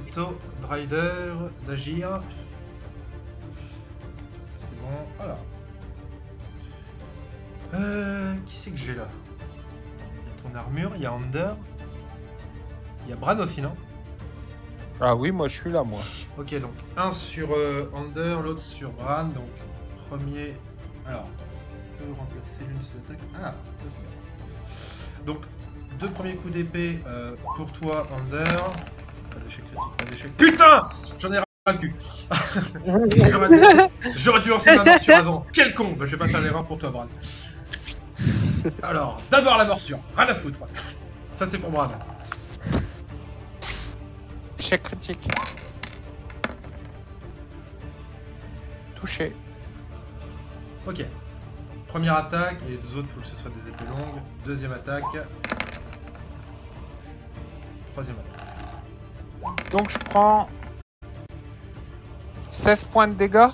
c'est au Drider d'agir. C'est bon, voilà. Qui c'est que j'ai là? Il y a ton armure, il y a Under. Il y a Bran aussi, non? Ah oui, moi je suis là, moi. Ok, donc un sur Under, l'autre sur Bran. Donc premier. Alors, on peut remplacer l'une de ces attaques. Ah, ça c'est bien. Donc, deux premiers coups d'épée pour toi, Under. Pas d'échec critique, pas d'échec. Putain! J'en ai ras le cul. J'aurais dû lancer ma morsure avant. Quel con! Bah, je vais pas faire l'erreur pour toi, Bran. Alors, d'abord la morsure. Rien à foutre. Ça, c'est pour Bran. Échec critique. Touché. Ok. Première attaque, et les deux autres, il faut que ce soit des épées longues. Deuxième attaque. Troisième attaque. Donc je prends 16 points de dégâts.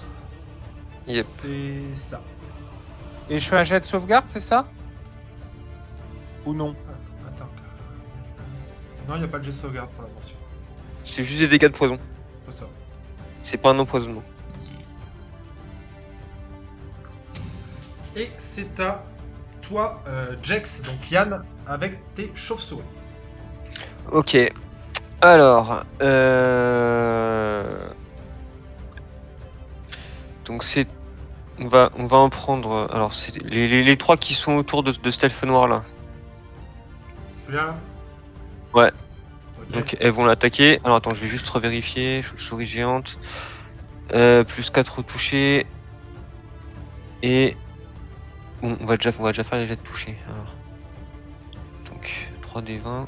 Yep. C'est ça. Et je fais un jet de sauvegarde, c'est ça? Ou non? Attends. Non, il n'y a pas de jet de sauvegarde pour la morsure. C'est juste des dégâts de poison. C'est ça. C'est pas un empoisonnement. Et c'est à toi, Jex, donc Yann, avec tes chauves-souris. Ok. Alors, donc c'est, on va en prendre. Alors c'est les trois qui sont autour de cet elfe noir là. Celui-là là? Ouais. Ok. Donc elles vont l'attaquer. Alors attends, je vais juste revérifier. Chauve-souris géante. Plus 4 au toucher. Et bon, on va déjà faire les jets de toucher. Alors. Donc 3d20.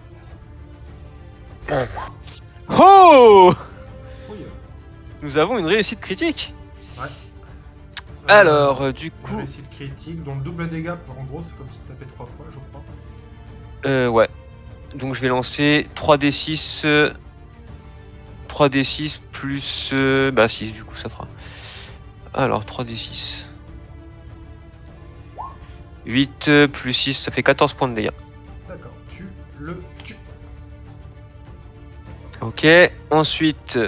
Oh! Oui, Nous avons une réussite critique. ouais. Alors, du Une coup, réussite critique, dont le double dégâts, en gros, c'est comme si tu tapais 3 fois, je crois. ouais. Donc je vais lancer 3d6. 3d6 plus. Bah 6, du coup, ça fera. Alors, 3d6. 8 plus 6, ça fait 14 points de dégâts. D'accord, tu le tues. Ok, ensuite,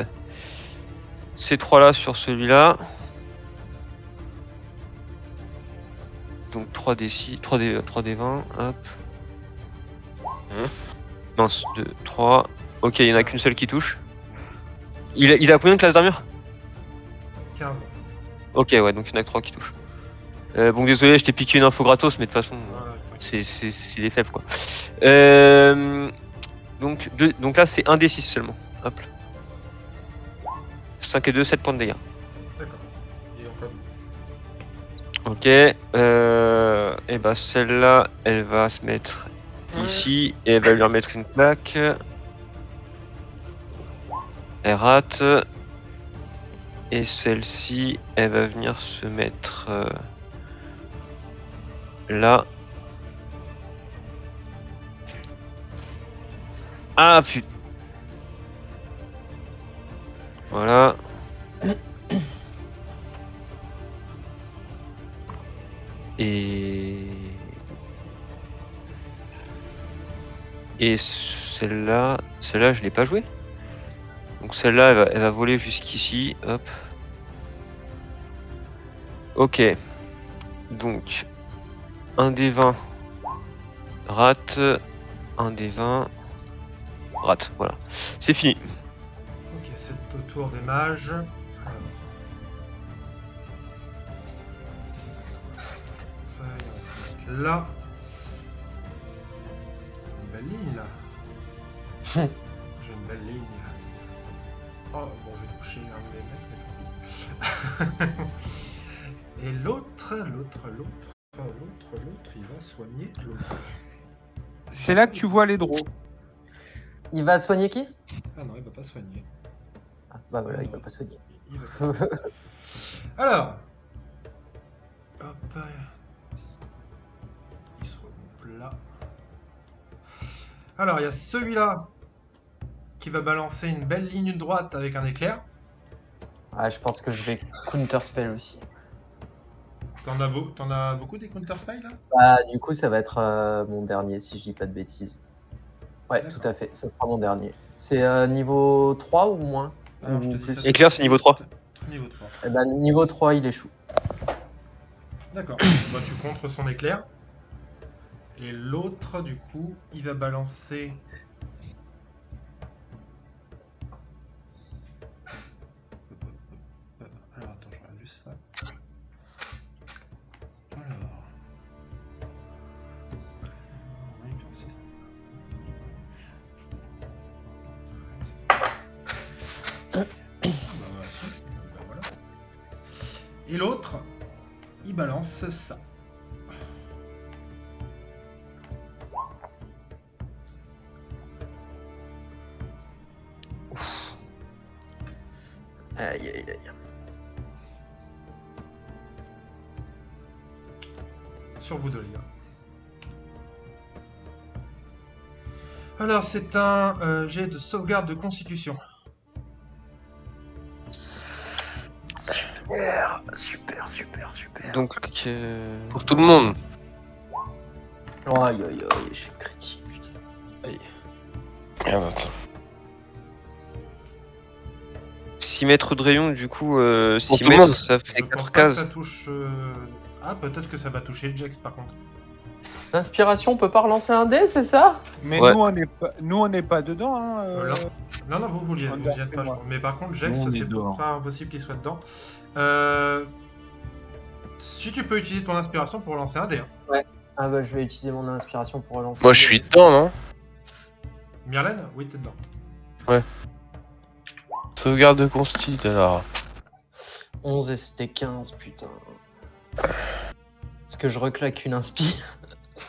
ces trois-là sur celui-là. Donc 3d6, 3d20, hop. Non, 2, 3. Ok, il n'y en a qu'une seule qui touche. Il a combien de classe d'armure? 15. Ok, ouais, donc il y en a que 3 qui touchent. Bon, désolé, je t'ai piqué une info gratos, mais de toute façon, Voilà, c'est des faibles, quoi. Donc là, c'est 1d6 seulement. Hop. 5 et 2, 7 points de dégâts. d'accord. Et enfin, Ok, et bah celle-là, elle va se mettre ici, et elle va lui remettre une plaque. Elle rate. Et celle-ci, elle va venir se mettre là. Ah putain. Voilà. Et celle-là, je l'ai pas jouée. Donc celle-là, elle va voler jusqu'ici. Hop. Ok. Donc, 1 des 20 rate. 1 des 20 rate. Voilà. C'est fini. ok, c'est au tour des mages. Alors. Ça, il reste là. Une belle ligne là. J'ai une belle ligne. Oh, bon, je vais toucher un de mes mecs, mais... Et l'autre, il va soigner l'autre. C'est là que tu vois les draws. Il va soigner qui? Ah non, il va pas soigner. Ah, bah voilà, il va pas soigner. Il va pas soigner. Alors, hop, il se regroupe là. Alors, il y a celui-là qui va balancer une belle ligne droite avec un éclair. Ah, je pense que je vais counter spell aussi. T'en as beaucoup des counter spells là? Bah, du coup, ça va être mon dernier si je dis pas de bêtises. Ouais, D'accord. tout à fait, ça sera mon dernier. C'est niveau 3 ou moins? Alors, je te Ou dis plus. ça. Éclair, c'est niveau 3. Niveau 3. Eh ben, niveau 3, il échoue. D'accord. Bah, tu contres son éclair. Et l'autre, du coup, il va balancer. Alors, attends, je regarde juste ça. Alors. Oui, merci. Bah, si. Bah, voilà. Et l'autre, il balance ça. Aïe, aïe, aïe. Sur vous deux, les gars. Alors, c'est un jet de sauvegarde de constitution. Super, super, super. Donc, Pour tout le monde. Aïe, aïe, aïe, j'ai critique, putain. Merde, attends. 6 mètres de rayon, du coup, Pour 6 tout le mètres, monde. ça Je fait pense 4 pas que cases. ça touche. Ah, peut-être que ça va toucher Jax par contre. L'inspiration, on peut pas relancer un dé, c'est ça? Mais Ouais. nous, on n'est pas dedans. Hein, Non, vous y êtes, Under, pas. c'est je moi. pense. Mais par contre, Jax, Nous, on est c'est dehors. pas impossible qu'il soit dedans. Si tu peux utiliser ton inspiration pour lancer un dé. Hein. Ah bah, je vais utiliser mon inspiration pour relancer. Moi, un je dé. suis dedans, non? Myrlène, oui, t'es dedans. Sauvegarde de constit, alors. 11 et c'était 15, putain. Est-ce que je reclaque une inspi?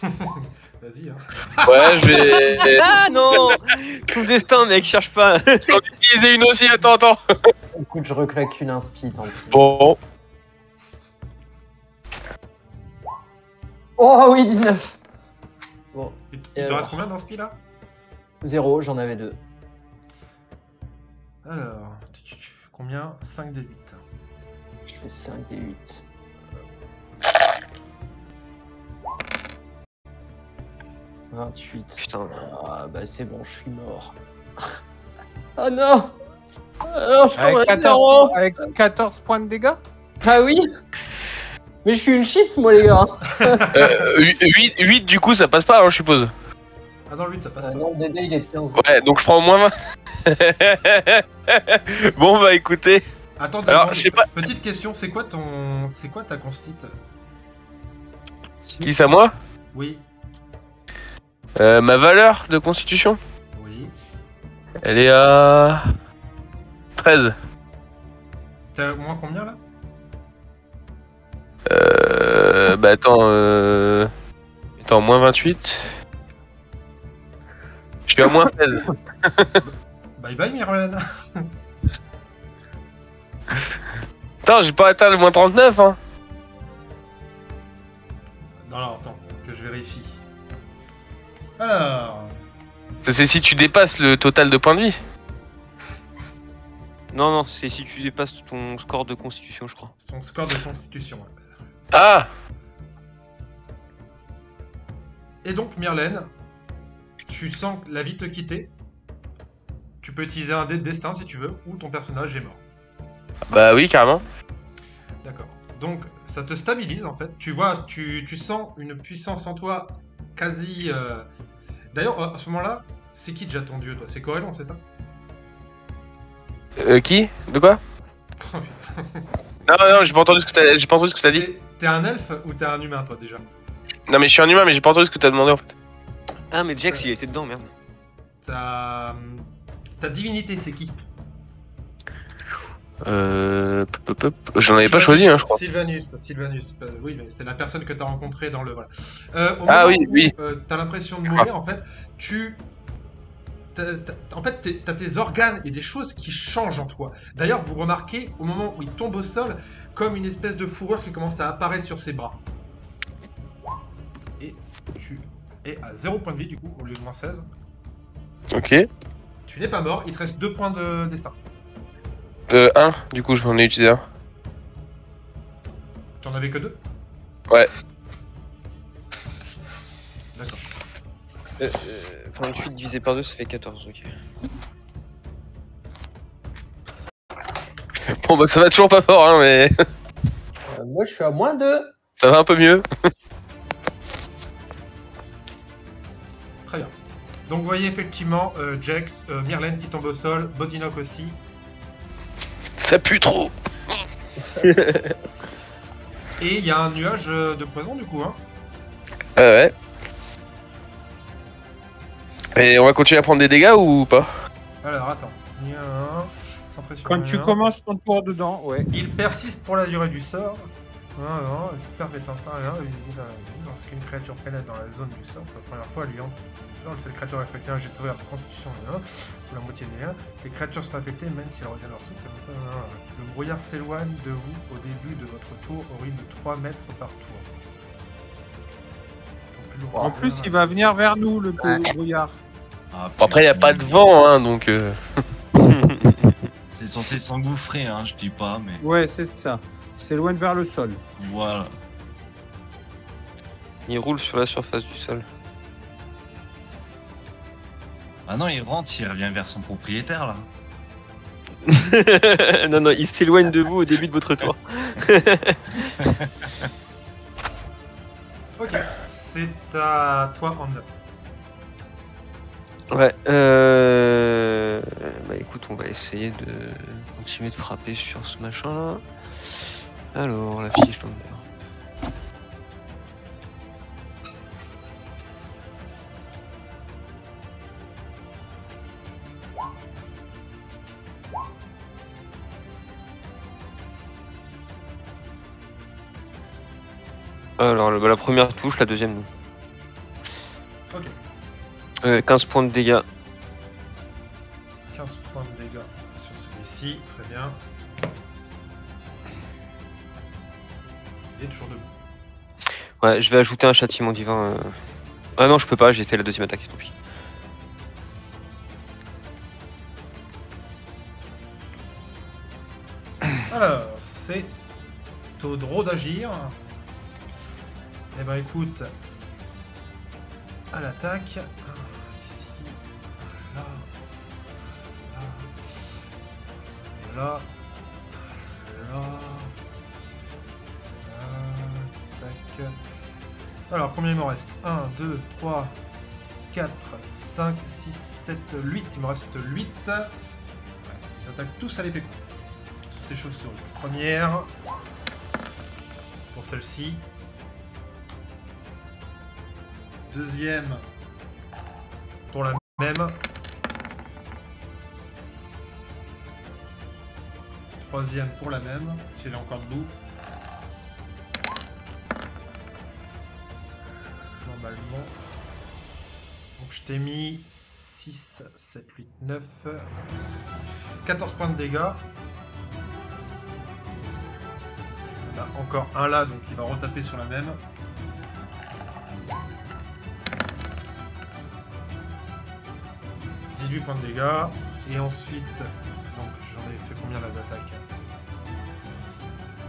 Vas-y. Hein. Ouais, je vais. Ah non. Tout le destin, mec, cherche pas. J'en ai utilisé une aussi, attends. Écoute, je reclaque une inspi, tant pis. Bon. Oh oui, 19. Bon, Il Et te alors reste combien d'inspi là 0, j'en avais 2. Alors, combien 5 des 8. Je fais 5 des 8. « 28. Putain. Ah bah c'est bon, je suis mort. Oh non. Ah non, je suis en zéro. avec 14 points de dégâts. Ah oui. Mais je suis une chips, moi, les gars. 8 du coup, ça passe pas, alors, je suppose. Ah non, 8 ça passe pas. Non, le DD, il est de 15. Ouais, donc je prends au moins 20. Bon, bah écoutez. Attends, Alors, demande- je sais pas. Petite question, c'est quoi ta constite Qui ça, moi? Oui, Ma valeur de constitution, oui. elle est à 13. T'as au moins combien là Bah attends, moins 28. Je suis à moins 16. Bye bye Myrlène. Attends, j'ai pas atteint le moins 39, hein. Non, non, attends, que je vérifie. Alors, C'est si tu dépasses le total de points de vie. Non, non, c'est si tu dépasses ton score de constitution, je crois. son score de constitution. Ah, Et donc Myrlène, tu sens la vie te quitter. Tu peux utiliser un dé de destin si tu veux, ou ton personnage est mort. bah oui, carrément. D'accord. Donc ça te stabilise en fait. Tu vois, tu sens une puissance en toi quasi. D'ailleurs, à ce moment-là, c'est qui déjà ton dieu, toi? C'est Corellon, c'est ça? Qui? De quoi? Non, j'ai pas entendu ce que t'as dit. T'es un elfe ou t'es un humain, toi déjà? Non, mais je suis un humain, mais j'ai pas entendu ce que t'as demandé en fait. Ah, mais Jax, il était dedans, merde. Ta divinité, c'est qui? J'en avais pas choisi, hein, je crois. Sylvanus. Oui, mais c'est la personne que t'as rencontrée dans le. Voilà. Au Ah moment oui, où, oui. t'as l'impression de mourir, en fait, t'as tes organes et des choses qui changent en toi. D'ailleurs, vous remarquez, au moment où il tombe au sol, comme une espèce de fourrure qui commence à apparaître sur ses bras. Et tu es à 0 point de vie, du coup, au lieu de moins 16. Ok. Tu n'es pas mort, il te reste 2 points de destin. 1, du coup, j'en ai utilisé un. Tu en avais que 2? Ouais. D'accord. Enfin, 28 divisé par 2, ça fait 14, ok. Bon, bah, ça va toujours pas fort, hein, mais Moi, je suis à moins 2. ça va un peu mieux. Très bien. Donc vous voyez effectivement Jax, Myrlène qui tombe au sol, Bodinock aussi. Ça pue trop. Et il y a un nuage de poison du coup. Hein. Ouais. Et on va continuer à prendre des dégâts ou pas? Alors attends. Il y a un. Centré sur Quand tu rien. commences ton tour dedans, ouais. Il persiste pour la durée du sort. Non, j'espère fait enfin rien. Lorsqu'une créature pénètre dans la zone du sort, pour la première fois, elle lui entre. Cette créature affectée un jet de sauvegarde de constitution de 1, ou la moitié de 1. Les créatures sont affectées même si elles retiennent leur souffle. Le brouillard s'éloigne de vous au début de votre tour au rythme de 3 mètres par tour. En plus, il va venir vers nous, le brouillard. Ah, Bon, après, il n'y a pas de vent, hein, donc. C'est censé s'engouffrer, hein, je dis pas, mais Ouais, c'est ça. S'éloigne vers le sol. voilà. Il roule sur la surface du sol. Ah non, il rentre, il revient vers son propriétaire, là. Non, il s'éloigne de vous au début de votre tour. Ok, c'est à toi, Hand. Ouais, bah écoute, on va essayer de continuer de frapper sur ce machin là. Alors, la fiche d'Ander. Alors, la première touche, la deuxième non. Ok, 15 points de dégâts. 15 points de dégâts sur celui-ci, très bien. Il est toujours debout. Ouais, je vais ajouter un châtiment divin. Ah non, je peux pas, j'ai fait la deuxième attaque, tant pis. Alors, c'est au draw d'agir. Eh ben écoute, à l'attaque, ici, là, là, là, tac. Alors, combien il me reste? 1, 2, 3, 4, 5, 6, 7, 8. Il me reste 8. Ils attaquent tous à l'épée courte. Toutes les chauves-souris. Première, pour celle-ci. Deuxième, pour la même. Troisième pour la même, si elle est encore debout. Normalement. Donc je t'ai mis 6, 7, 8, 9. 14 points de dégâts. On a encore un là, donc il va retaper sur la même. Points de dégâts, et ensuite, donc j'en ai fait combien là d'attaque?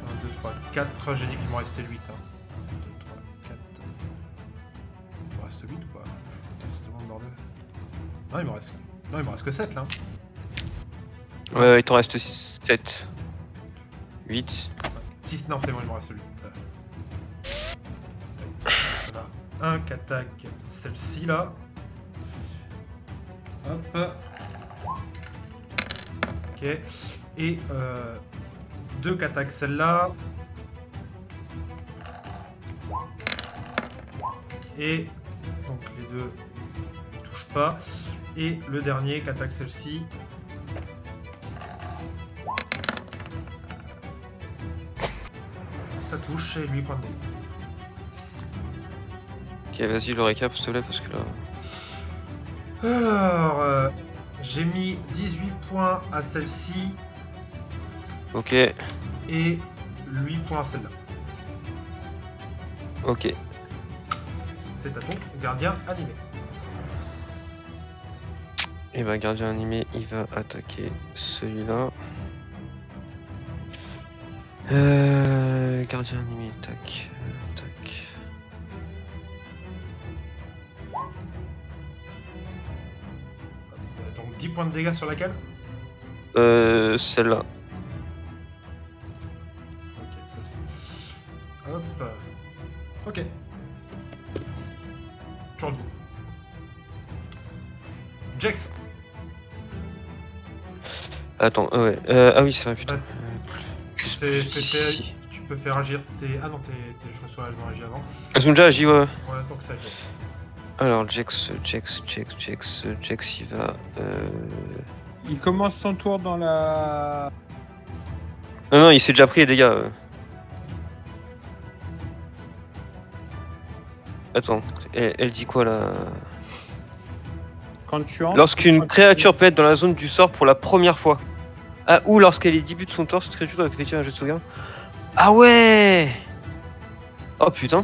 1, 2, 3, 4, j'ai dit qu'il m'en restait 8. 1, 2, 3, 4. Il me reste 8 ou pas? Putain, c'est tellement le bordel. Non, il me reste. Non, il me reste que 7 là. Ouais, il t'en reste 7. 8. 5, 6, non, c'est bon, il me reste 8. Voilà. Un qui attaque celle-ci là. Hop. Ok. Et 2 qui attaquent celle-là. Et donc les deux ne touchent pas. Et le dernier qui attaque celle-ci. Ça touche et 8 points de dégâts. Ok, vas-y, le récap, s'il te plaît, parce que là. Alors, j'ai mis 18 points à celle-ci Ok, et 8 points à celle-là. ok. C'est à ton gardien animé. Et bah, gardien animé, il va attaquer celui-là. Gardien animé, tac, tac. 10 points de dégâts sur laquelle? Celle-là. Ok, celle-ci. Hop. Ok. Toujours debout. Jax. Attends, ouais. Ah oui, c'est vrai, putain. Tu peux faire agir tes... Ah non, tes chaussures, elles ont agi avant. Elles ont déjà agi, ouais. Ouais, donc ça Jax. Alors, Jax, il va... Il commence son tour dans la... Non, il s'est déjà pris les dégâts. Attends, elle dit quoi là? Quand tu entres... Lorsqu'une créature peut être dans la zone du sort pour la première fois. Ah, ou lorsqu'elle est début de son tour, cette créature doit effectuer un jet de sauvegarde. Ah ouais! Oh putain.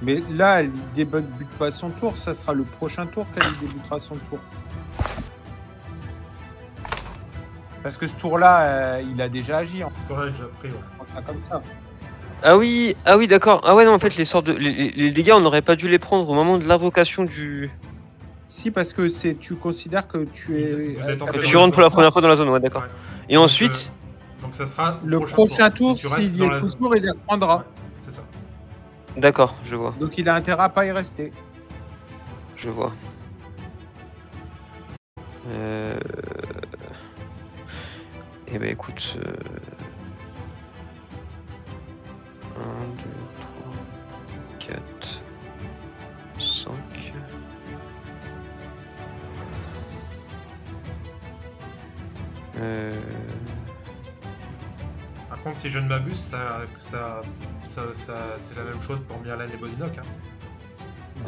Mais là, elle débute pas son tour, ça sera le prochain tour qu'elle débutera son tour. Parce que ce tour-là, il a déjà agi. Ce tour-là, il a déjà pris, ouais. On sera comme ça. Ah oui, d'accord. Ah ouais, non, en fait, les sorts de... les dégâts, on n'aurait pas dû les prendre au moment de l'invocation du... Si, parce que tu considères que tu es... Vous êtes en Que fait tu dans rentres pour la zone. première fois dans la zone, ouais, d'accord. Ouais. Et Donc, ensuite... donc ça sera Le prochain tour, Si tu restes s'il y dans est la zone. toujours, il les reprendra. Ouais, c'est ça. D'accord, je vois. Donc il a intérêt à pas y rester. Je vois. Eh ben écoute... 1, 2, 3, 4, 5... Par contre, si je ne m'abuse, c'est la même chose pour Myrlène et Bodinock. Hein.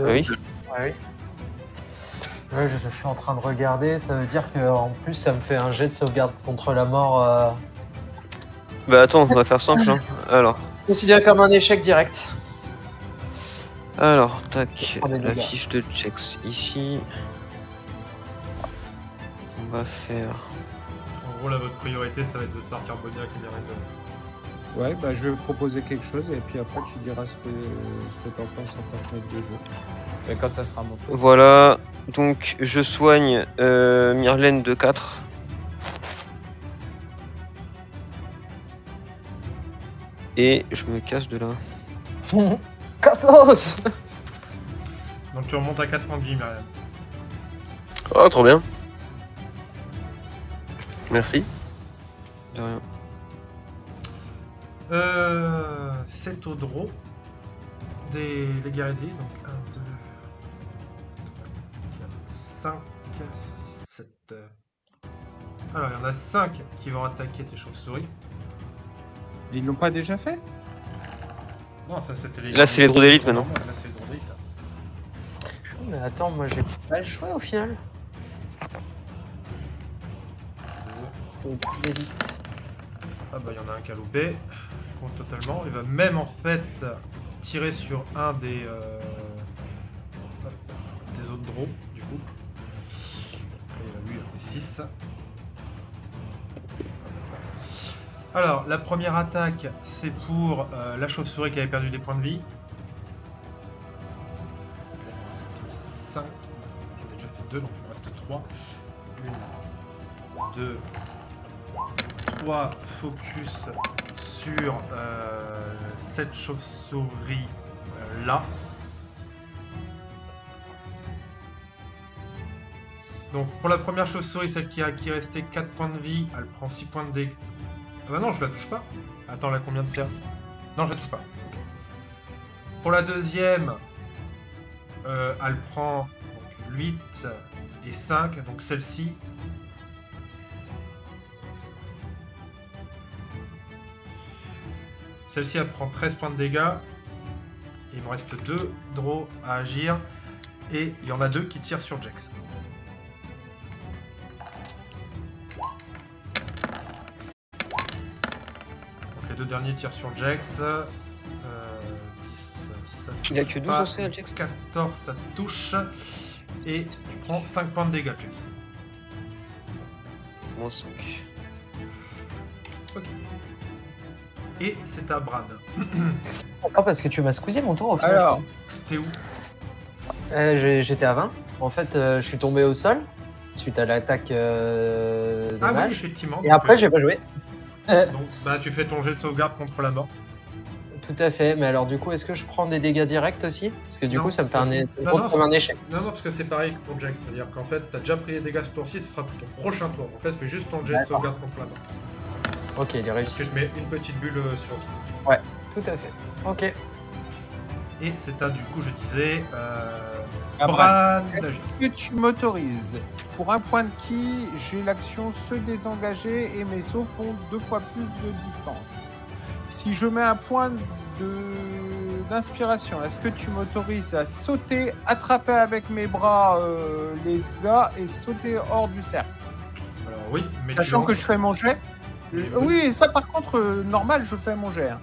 Oui. Ouais, oui. Ouais, je suis en train de regarder, ça veut dire qu'en plus ça me fait un jet de sauvegarde contre la mort. Bah attends, on va faire simple. Hein. Alors, Considéré comme un échec direct. tac, Oh, mais la les gars. fiche de checks ici. On va faire... En gros, là, votre priorité, ça va être de sortir Bodinock et Myrlène. Ouais, bah je vais proposer quelque chose et puis après tu diras ce que t'en penses en tant que maître de jeu. Et quand ça sera mon tour. Voilà, donc je soigne Myrlène de 4. Et je me casse de là. Cassos. Donc tu remontes à 4 points de vie, Myrlène. Oh, trop bien. Merci. De rien. C'est au draw des guerriers. Donc 1, 2, 3, 4, 5, 6, 7. Alors, il y en a 5 qui vont attaquer tes chauves-souris. Ils l'ont pas déjà fait? Non, ça c'était les. Là, c'est les draws d'élite, maintenant. Là, c'est les draws d'élite. Mais attends, moi j'ai pas le choix au final. Ah bah il y en a un qui a loupé, compte totalement. Il va même en fait tirer sur un des autres draws du coup. Et lui il en fait 6. Alors la première attaque c'est pour la chauve-souris qui avait perdu des points de vie. 5. J'en ai déjà fait 2 donc il me reste 3. 1, 2, 3 focus sur cette chauve-souris là. Donc pour la première chauve-souris, celle qui restait 4 points de vie, elle prend 6 points de dégâts. Ah bah non, je la touche pas. Attends, là combien de CA? Non, je la touche pas. Pour la deuxième, elle prend donc, 8 et 5, donc celle-ci. Celle-ci, elle prend 13 points de dégâts. Il me reste 2 draws à agir. Et il y en a 2 qui tirent sur Jax. Donc les 2 derniers tirent sur Jax. 10, ça touche Il a que 12 pas. en CA, Jax. 14, ça touche. Et tu prends 5 points de dégâts, Jax. Moins 5. Ok. Et c'est à Bran. Ah, parce que tu m'as squeezé mon tour au final. Alors, T'es où? J'étais à 20. En fait, je suis tombé au sol suite à l'attaque de Ah oui, mage. effectivement. Et donc, après, j'ai pas joué. donc, bah, tu fais ton jet de sauvegarde contre la mort. Tout à fait. Mais alors, du coup, est-ce que je prends des dégâts directs aussi? Parce que du Non, coup, ça me fait non, comme un échec. Non, parce que c'est pareil que pour Jack. C'est-à-dire qu'en fait, t'as déjà pris les dégâts ce tour-ci, ce sera pour ton prochain tour. En fait, fais juste ton jet de sauvegarde contre la mort. Ok, il est Parce réussi. que je mets une petite bulle sur toi. Tout à fait. Ok. Et c'est à, du coup, je disais. Bran, Bran d'agir. est-ce que tu m'autorises? Pour un point de ki, j'ai l'action se désengager et mes sauts font 2 fois plus de distance. Si je mets un point d'inspiration, est-ce que tu m'autorises à sauter, attraper avec mes bras les gars et sauter hors du cercle? Alors oui, mais Sachant que je fais mon jet. Oui. Oui, ça par contre, normal, je fais mon jet. Hein.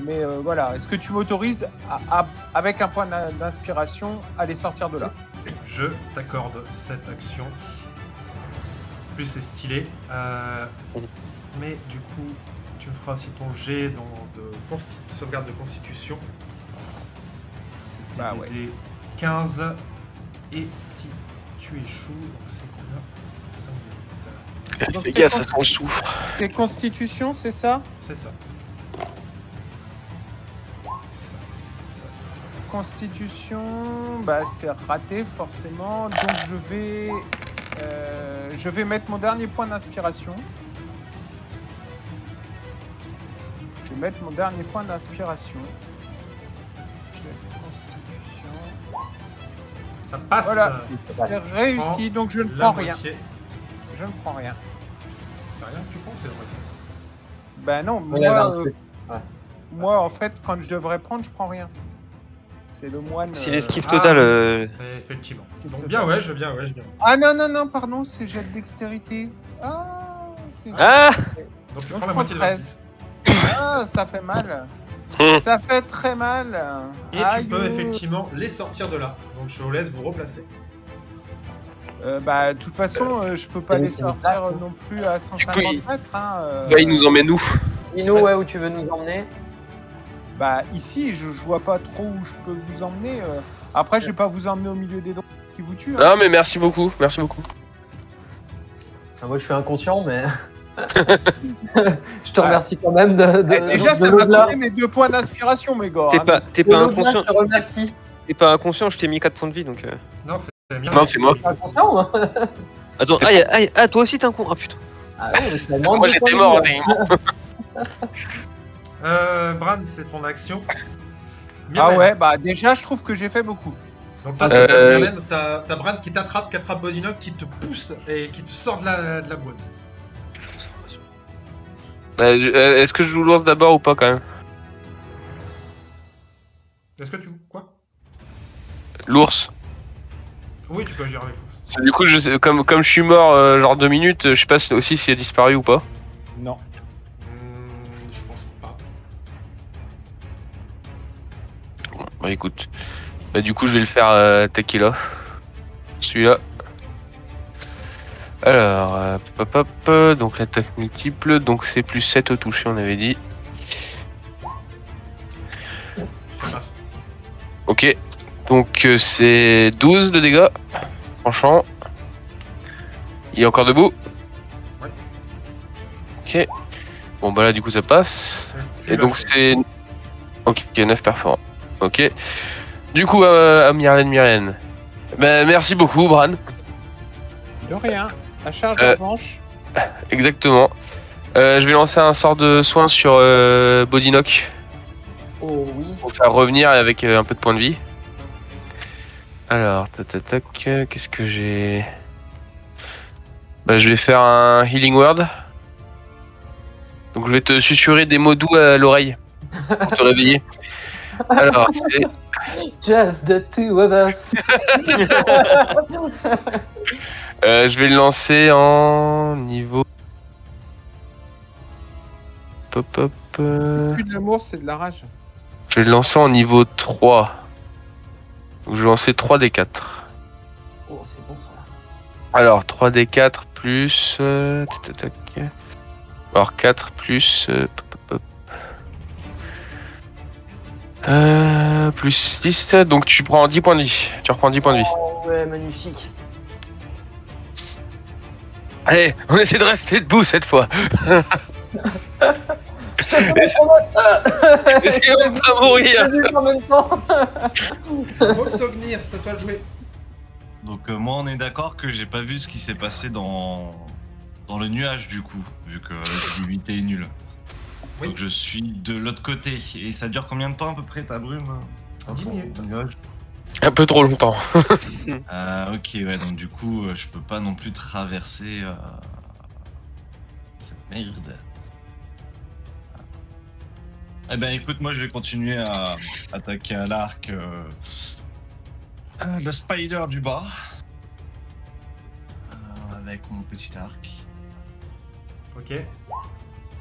Mais voilà, est-ce que tu m'autorises avec un point d'inspiration, à les sortir de là? Je t'accorde cette action. En plus, c'est stylé. Mais du coup, tu me feras aussi ton jet de sauvegarde de constitution. C'était Bah ouais. des 15. Et si tu échoues, donc c'est combien 5 Donc, Les gars, ça sent le souffre. C'est constitution, c'est ça? C'est ça. Constitution, bah c'est raté forcément. Donc je vais mettre mon dernier point d'inspiration. Je vais mettre mon dernier point d'inspiration. Constitution. Ça passe. Voilà, c'est réussi, donc je ne La prends rien. moitié. Je ne prends rien. C'est rien que tu penses, c'est vrai. Ben non, Ouais, là, moi en fait, quand je devrais prendre, je prends rien. C'est le moine. Si l'esquive Ah, totale. effectivement. C'est Donc total. bien, ouais, je viens, ouais, je viens. Ah non, pardon, c'est jet de dextérité. Ah, c'est jet Ah Donc tu Donc, prends la je moitié de prends 26. Ah, ça fait mal. Hum. Ça fait très mal. Et tu Aïe. peux effectivement les sortir de là. Donc je vous laisse vous replacer. Bah, de toute façon, je peux pas oui, les c'est sortir une non plus à 150 il- mètres. Hein, Bah, il nous emmène où? Dis-nous ouais, où tu veux nous emmener. Bah, ici, je vois pas trop où je peux vous emmener. Après, je vais pas vous emmener au milieu des drôles qui vous tuent. Hein. Non, mais merci beaucoup, merci beaucoup. Enfin, moi, je suis inconscient, mais. Je te remercie quand même de Déjà, ça de m'a l'au-delà. donné mes 2 points d'inspiration, mes gars. T'es hein. pas De l'au-delà, inconscient. je te remercie. T'es pas inconscient, je t'ai mis 4 points de vie donc. Non, c'est bien. Non, c'est moi. Je suis inconscient, moi. Attends, toi aussi t'es un con. Ah putain. Ah ouais, mais je te demande Moi, de j'étais points de mort, vie, hein. Bran, c'est ton action. Ah Myrlène. ouais, bah déjà, je trouve que j'ai fait beaucoup. Donc toi, Myrlène, t'as Bran qui t'attrape, qui attrape Bodinock, qui te pousse et qui te sort de la boîte. Est-ce que je vous lance d'abord ou pas quand même? Est-ce que tu... Quoi? L'ours. Oui, tu peux agir avec force. Du coup, comme je suis mort genre 2 minutes, je sais pas aussi s'il a disparu ou pas. Non. Je pense pas. Bon, bah écoute. Bah du coup, je vais le faire tequila. Celui-là. Alors, donc l'attaque multiple, donc c'est plus 7 au toucher, on avait dit. Ça passe. Ok, donc c'est 12 de dégâts, franchement. Il est encore debout? Ouais. Ok, bon bah là du coup ça passe. Tu Et donc lâches. c'est... Ok, 9 perforants. Ok. Du coup, à Myrlène. Ben, merci beaucoup, Bran. De rien. La charge Euh, de revanche. Exactement. Je vais lancer un sort de soin sur Bodinock Oh oui. pour le faire revenir avec un peu de points de vie. Alors, tac, qu'est-ce que j'ai? Bah, je vais faire un Healing Word. Donc, je vais te susurrer des mots doux à l'oreille pour te réveiller. Alors, c'est... Just the two of us. Je vais le lancer en niveau... Hop. C'est plus de l'amour, c'est de la rage. Je vais le lancer en niveau 3. Donc, je vais lancer 3d4. Oh, c'est bon ça. Alors, 3d4 plus... Alors, 4 plus... plus 6, donc tu prends 10 points de vie. Tu reprends 10 points de vie. Ouais, magnifique. Allez, on essaie de rester debout cette fois. Est-ce qu'on va mourir? En même temps. Volsognir, c'est à toi de jouer. Donc moi on est d'accord que j'ai pas vu ce qui s'est passé dans le nuage du coup, vu que l'utilité est nulle. Oui. Donc je suis de l'autre côté. Et ça dure combien de temps à peu près ta brume? 10 minutes. Ton nuage Un peu trop longtemps. Ok, ouais, donc du coup je peux pas non plus traverser cette merde. Eh ben écoute, moi je vais continuer à attaquer à l'arc le spider du bas. Avec mon petit arc. Ok,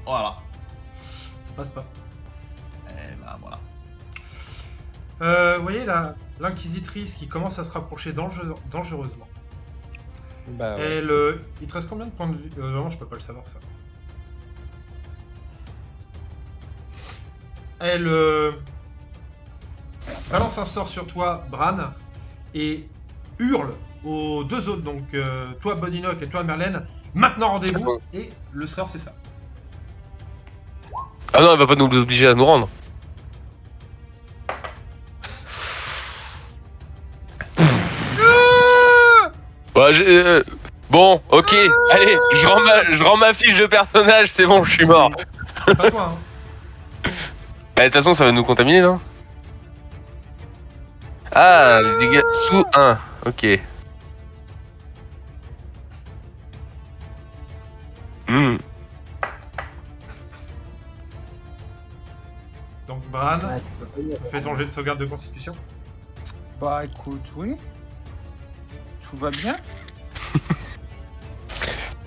Voilà. ça passe pas. Et bah voilà. Vous voyez l'inquisitrice qui commence à se rapprocher dangereusement. Bah ouais. Elle, il te reste combien de points de vie? Non, je peux pas le savoir ça. Elle balance un sort sur toi, Bran, et hurle aux deux autres, donc toi Bodynock et toi Merlène, maintenant rendez-vous, et le sort c'est ça. Ah non, elle va pas nous obliger à nous rendre. Ouais, bon, ok, allez, je rends ma fiche de personnage, c'est bon, je suis mort. Pas toi, hein. Bah, de toute façon, ça va nous contaminer, non? Ah, les dégâts sous 1, ok. Donc Bran, Ouais, fais ton jet de sauvegarde de constitution. Bah écoute, oui. Tout va bien.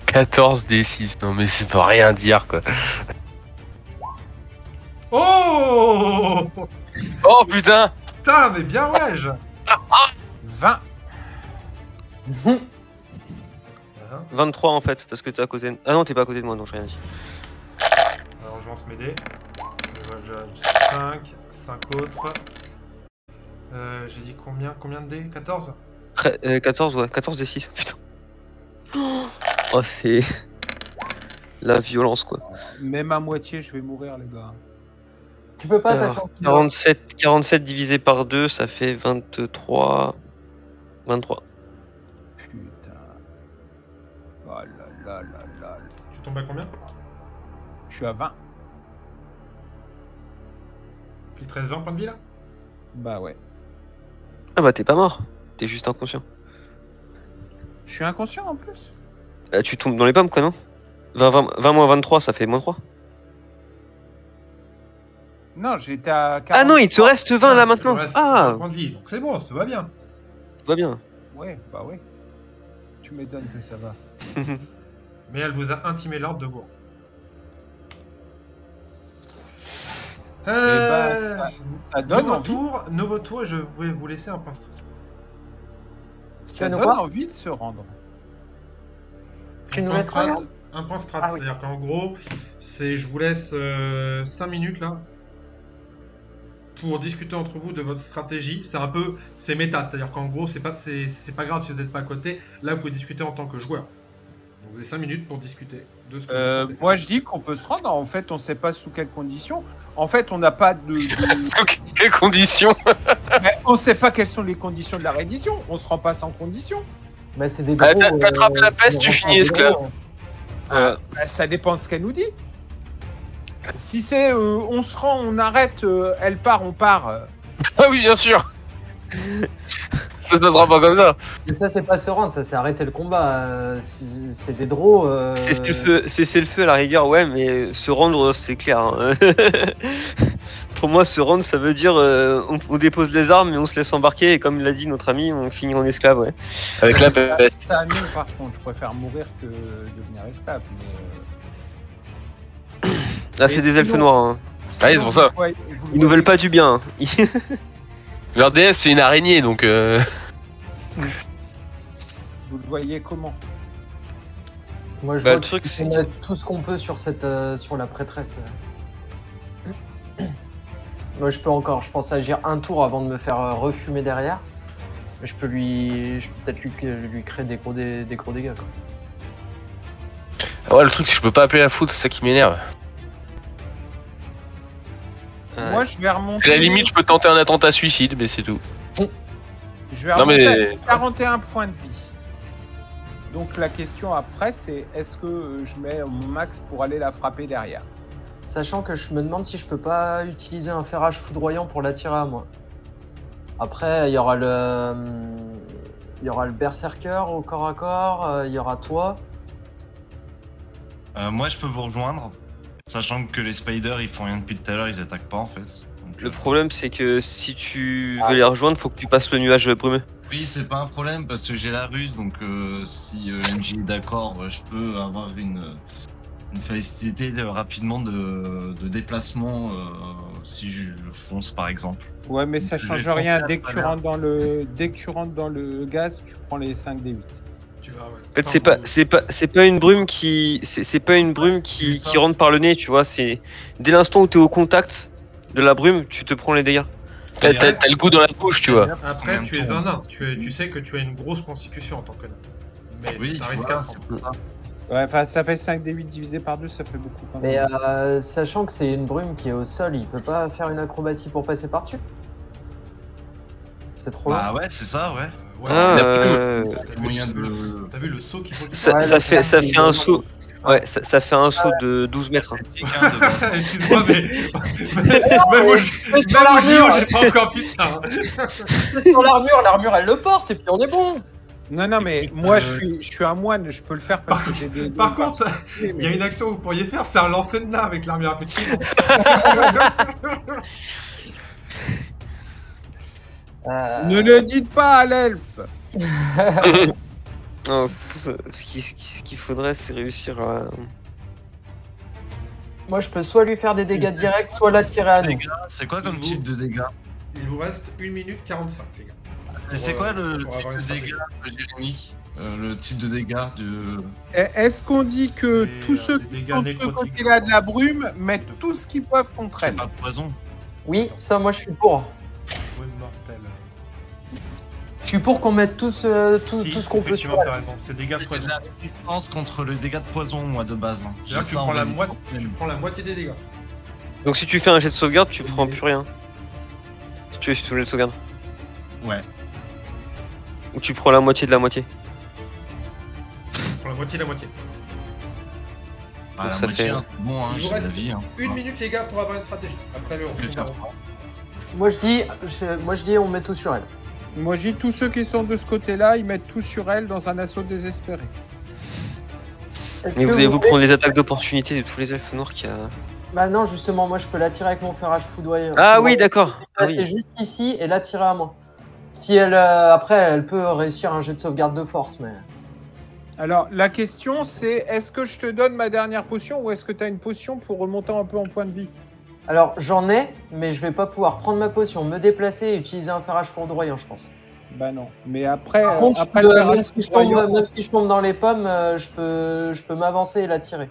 14 D6, non mais ça veut rien dire, quoi. Oh Oh putain! Putain, mais bien ouais 20. 23 en fait, parce que t'es à côté de... Ah non, t'es pas à côté de moi, donc j'ai rien dit. Alors je lance mes dés. 5 autres. J'ai dit combien de dés? 14? 14, ouais, 14 D6, putain. Oh, c'est... La violence, quoi. Même à moitié, je vais mourir, les gars. Tu peux pas Alors, passer en 47 divisé par 2, ça fait 23... 23. Putain. Oh là là là là. Tu tombes à combien? Je suis à 20. Il te reste 20 points de vie là? Bah ouais. Ah bah t'es pas mort, t'es juste inconscient. Je suis inconscient en plus. Tu tombes dans les pommes, quoi, non? 20 moins 23, ça fait moins 3. Non, j'étais à 40. Ah non, il te reste 20 là Il te maintenant. reste Ah, 20 points de vie, donc c'est bon, ça va bien. tout va bien. Ouais, bah ouais. Tu m'étonnes que ça va. Mais elle vous a intimé l'ordre de vous. Eh ben, ça donne envie. Nouveau tour, et je vais vous laisser un point strat. Ça nous donne quoi envie de se rendre. Tu Un nous point laisses quoi, strat, là un point strat, Ah oui. c'est-à-dire qu'en gros, je vous laisse 5 minutes là pour discuter entre vous de votre stratégie. C'est méta, c'est-à-dire qu'en gros, c'est pas grave si vous n'êtes pas à côté. Là, vous pouvez discuter en tant que joueur. Donc, vous avez 5 minutes pour discuter de ce que vous faites. Moi, je dis qu'on peut se rendre. En fait, on sait pas sous quelles conditions. En fait, on n'a pas de. Sous quelles conditions? Mais on sait pas quelles sont les conditions de la reddition. On se rend pas sans conditions. Bah, c'est des Ah, gros, t'attrapes la peste, tu finis esclave. Bah, ça dépend de ce qu'elle nous dit. Si c'est on se rend, on arrête, elle part, on part. Ah oui, bien sûr. Ça se passera pas comme ça. Mais ça, c'est pas se rendre, ça, c'est arrêter le combat. C'est des draws. Cesser le feu à la rigueur, ouais, mais se rendre, c'est clair. Hein. Pour moi, se rendre, ça veut dire on dépose les armes et on se laisse embarquer, et comme l'a dit notre ami, on finit en esclave, ouais. Avec la ça, peste. ça, non, par contre, je préfère mourir que devenir esclave. Mais, Là, c'est Et des elfes sinon- noirs. Hein. Ah oui, c'est pour ça. Ils nous veulent pas du bien. Hein. Leur DS, c'est une araignée, donc... Vous le voyez comment? Moi, je Bah, vois le truc, qu'on c'est- a tout ce qu'on peut sur sur la prêtresse. Moi, je peux encore, je pense, agir un tour avant de me faire refumer derrière. Mais je peux peut-être lui créer des gros dégâts, quoi. Ouais, le truc, c'est que je peux pas appeler la foudre, c'est ça qui m'énerve. Moi, je vais remonter. À la limite, je peux tenter un attentat suicide, mais c'est tout. Je vais Non, mais- remonter à 41 points de vie. Donc la question après, c'est est-ce que je mets mon max pour aller la frapper derrière? Sachant que je me demande si je peux pas utiliser un ferrage foudroyant pour l'attirer à moi. Après, il y aura le berserker au corps à corps, il y aura toi. Moi, je peux vous rejoindre, sachant que les spiders, ils font rien depuis tout à l'heure, ils attaquent pas en fait. Donc, Le problème, c'est que si tu veux les rejoindre, faut que tu passes le nuage brumeux. oui, c'est pas un problème parce que j'ai la ruse, donc si MJ est d'accord, je peux avoir une facilité rapidement de déplacement si je fonce par exemple. Ouais, mais ça Je change vais rien. foncer Dès que à tu travers. rentres dans le gaz, tu prends les 5 d 8. Tu vas, ouais. En fait, c'est pas une brume qui rentre par le nez, tu vois. C'est dès l'instant où t'es au contact de la brume, tu te prends les dégâts. T'as le goût dans la bouche, tu vois. Après, tu es Combien un de temps nain. Tu sais que tu as une grosse constitution en tant que nain. Mais Oui, c'est un tu risque vois, à c'est prendre. pour ça. Ouais, enfin, ça fait 5 d 8 divisé par 2, ça fait beaucoup quand Mais même. sachant que c'est une brume qui est au sol, il peut pas faire une acrobatie pour passer par-dessus. C'est trop long. Bah ouais, c'est ça, ouais. Ouais, Ah, T'as vu le saut qu'il faut qu'il ça, fasse. ça Ouais, fait, là, ça c'est fait un vraiment- saut. Ouais, ça fait un saut de 12 mètres. Hein. Excuse-moi, mais même au JO, j'ai pas encore vu ça. Hein. C'est sur l'armure elle le porte et puis on est bon. Non, non, mais moi, je suis un moine, je peux le faire parce que j'ai des. Par contre, mais- il y a une action que vous pourriez faire, c'est un lancer de nain avec l'armure, effectivement. Ne le dites pas à l'elfe. Non, ce qu'il faudrait, c'est réussir à. Moi je peux soit lui faire des dégâts directs, soit l'attirer à nous. Les gars, c'est quoi comme type de dégâts? Il vous reste 1 minute 45, les gars. Et c'est quoi le pour avoir type une de dégâts, Jérémy? Le type de dégâts de. Est-ce qu'on dit que C'est, tous ceux des qui dégâts sont de ce nécrotiques. côté-là de la brume mettent tout ce qu'ils peuvent contre C'est elle? pas de poison. Oui, ça moi je suis pour. Ouais, mortel. Je suis pour qu'on mette tout Si, ce qu'on peut effectivement, sur t'as raison, c'est dégâts de J'ai poison. de la résistance contre le dégât de poison, moi, de base. hein. Là, J'ai tu ça en prends, résistance. tu prends la moitié des dégâts. Donc si tu fais un jet de sauvegarde, tu prends plus rien. Si tu es sur le jet de sauvegarde. Ouais. Ou tu prends la moitié de la moitié. Tu prends la moitié de la moitié. Bah, Donc la ça moitié, fait- hein, c'est bon, hein, Il vous j'ai de la reste vie. Hein. 1 minute, les gars, pour avoir une stratégie. Après, le Je vais faire ça. Moi je dis on met tout sur elle. Moi, j'ai tous ceux qui sont de ce côté-là, ils mettent tout sur elle dans un assaut désespéré. Est-ce Mais que vous allez vous voulez- prendre les attaques d'opportunité de tous les elfes noirs qu'il y a. Bah non justement moi je peux l'attirer avec mon ferrage foudroyant. Ah oui, d'accord. Ah C'est oui. juste ici et l'attirer à moi. Si elle après elle peut réussir un jet de sauvegarde de force mais. Alors, la question, c'est est-ce que je te donne ma dernière potion ou est-ce que tu as une potion pour remonter un peu en point de vie? Alors j'en ai, mais je vais pas pouvoir prendre ma potion, me déplacer et utiliser un ferrage foudroyant, je pense. Bah non. Mais après, Par contre, après je le peux- ferrage foudroyant, même si je tombe dans les pommes, je peux m'avancer et la tirer.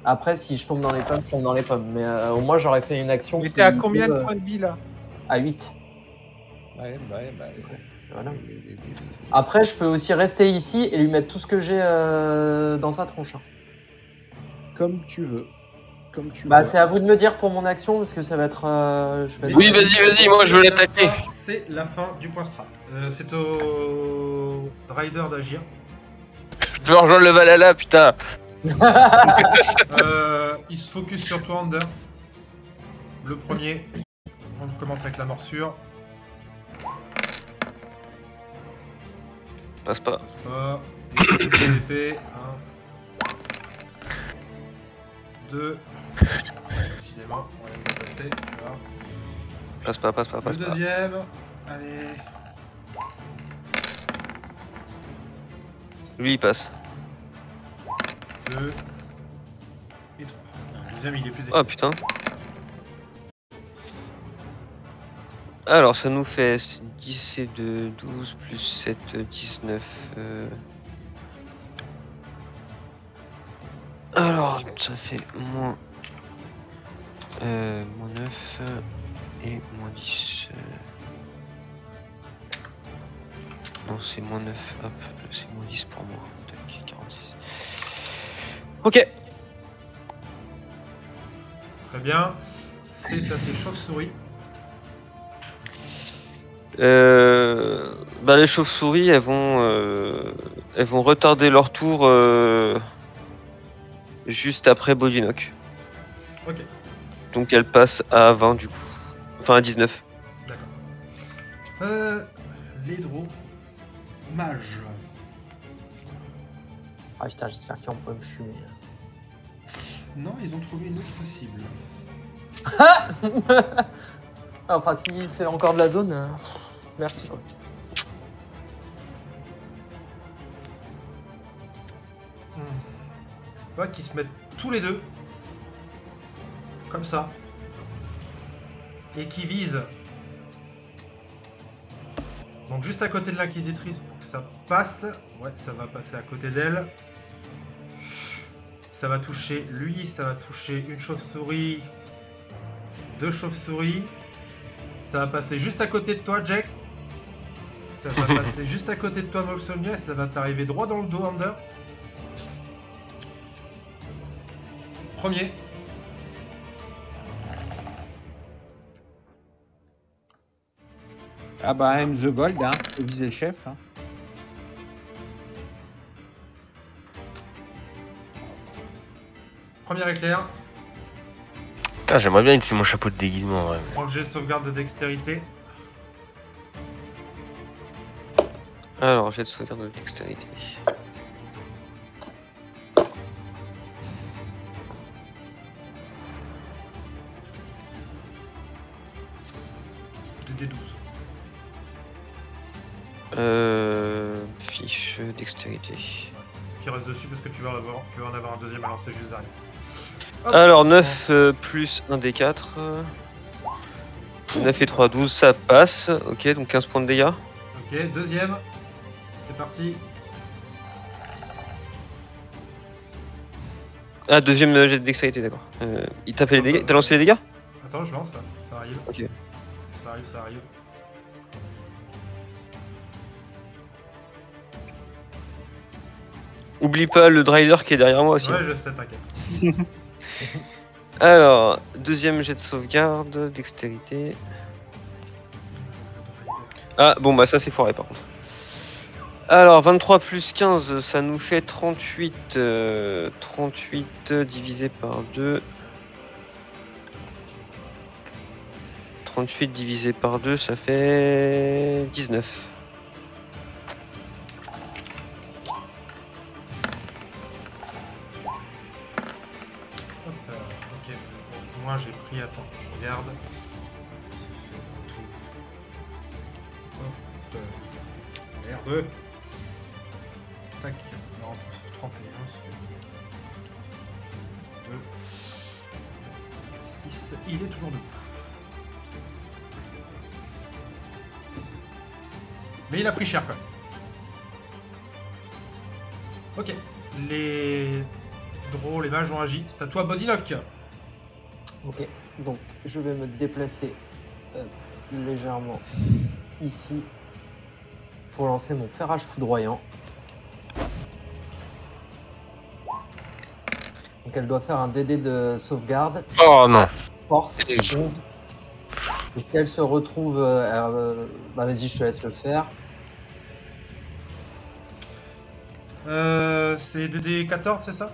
Après, si je tombe dans les pommes, je tombe dans les pommes. Mais au moins, j'aurais fait une action. mais qui t'es à combien de peut, points de vie là? À 8. Ouais. Voilà. Après, je peux aussi rester ici et lui mettre tout ce que j'ai dans sa tronche. Hein. Comme tu veux. Comme tu Bah, veux. c'est à vous de me dire pour mon action parce que ça va être. Je vais Oui, vas-y, moi, je veux l'attaquer. C'est la fin du point strat. C'est au Rider d'agir. Je peux rejoindre le Valhalla, putain. Il se focus sur toi, Under. Le premier. On commence avec la morsure. Passe pas. Passe pas. Et les épées. 1. 2. Décidément, on va bien passer. Voilà. Passe pas, passe pas, Le passe pas. deuxième. Allez. Lui, il passe. 2. Et 3. Le deuxième, il est plus Oh efficace. putain. Alors, ça nous fait 10 et 2, 12 plus 7, 19. Alors, ça fait moins 9 et moins 10. Non, c'est moins 9. Hop, c'est moins 10 pour moi. Tac, 46. Ok. Très bien. C'est à tes chauves-souris. Bah, les chauves-souris, elles vont retarder leur tour juste après Bodinock. Ok, Donc elles passent à 20 du coup. Enfin à 19. d'accord. L'hydro. Mage. Ah putain, j'espère qu'ils vont pas me fumer. Non, ils ont trouvé une autre cible. Enfin, si c'est encore de la zone, merci quoi. Tu vois qu'ils se mettent tous les deux. Comme ça. Et qui visent. Donc juste à côté de l'inquisitrice pour que ça passe. Ouais, ça va passer à côté d'elle. Ça va toucher lui, ça va toucher une chauve-souris. Deux chauves-souris. Ça va passer juste à côté de toi, Jax. Ça va passer juste à côté de toi, Mobsonia, et ça va t'arriver droit dans le dos, Under. Premier. Ah bah, I'm the gold, hein. Faut viser le chef. Hein. Premier éclair. Putain, j'aimerais bien utiliser mon chapeau de déguisement, ouais. Prends le jet de sauvegarde de dextérité. Alors, j'ai de sauvegarde de dextérité. De D12. Fiche dextérité. Qui reste dessus parce que tu vas en avoir un deuxième à lancer juste derrière. Hop. Alors 9 plus 1 des 4. 9 et 3, 12, ça passe. Ok, donc 15 points de dégâts. Ok, deuxième. C'est parti. Ah, deuxième jet de dextérité, d'accord. Il t'a fait les dégâts. T'as lancé les dégâts? Attends, je lance là. Ça arrive. Ok. Ça arrive, ça arrive. Oublie pas le drider qui est derrière moi aussi. Ouais, je sais, t'inquiète. Alors, deuxième jet de sauvegarde, dextérité. Ah, bon, bah ça c'est foiré par contre. Alors, 23 plus 15, ça nous fait 38. 38 divisé par 2. 38 divisé par 2, ça fait 19. Hop, ok. Donc, moi j'ai pris, attends, je regarde. Ça fait tout. Hop. Merde. Tac. Non, c'est 31. C'est 2. 6. Il est toujours debout. Mais il a pris cher quand même. Ok. Les drôles, les mages ont agi. C'est à toi, Bodinock. Ok, donc je vais me déplacer légèrement ici pour lancer mon ferrage foudroyant. Donc elle doit faire un DD de sauvegarde. Oh non. Force 11. Et si elle se retrouve... bah vas-y, je te laisse le faire. C'est 2D14, c'est ça?